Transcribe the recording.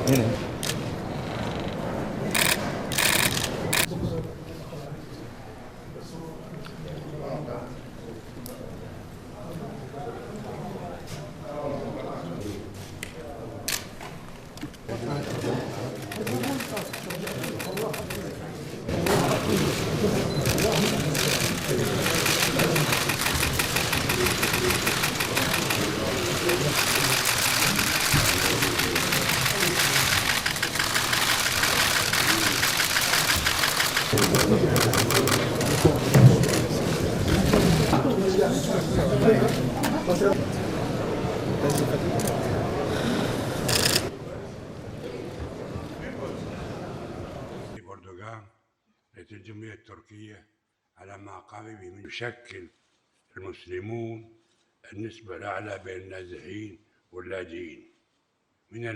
هنا. أردوغان رئيس الجمهورية التركية على ما قام به من يشكل المسلمون النسبة الأعلى بين النازحين واللاجئين من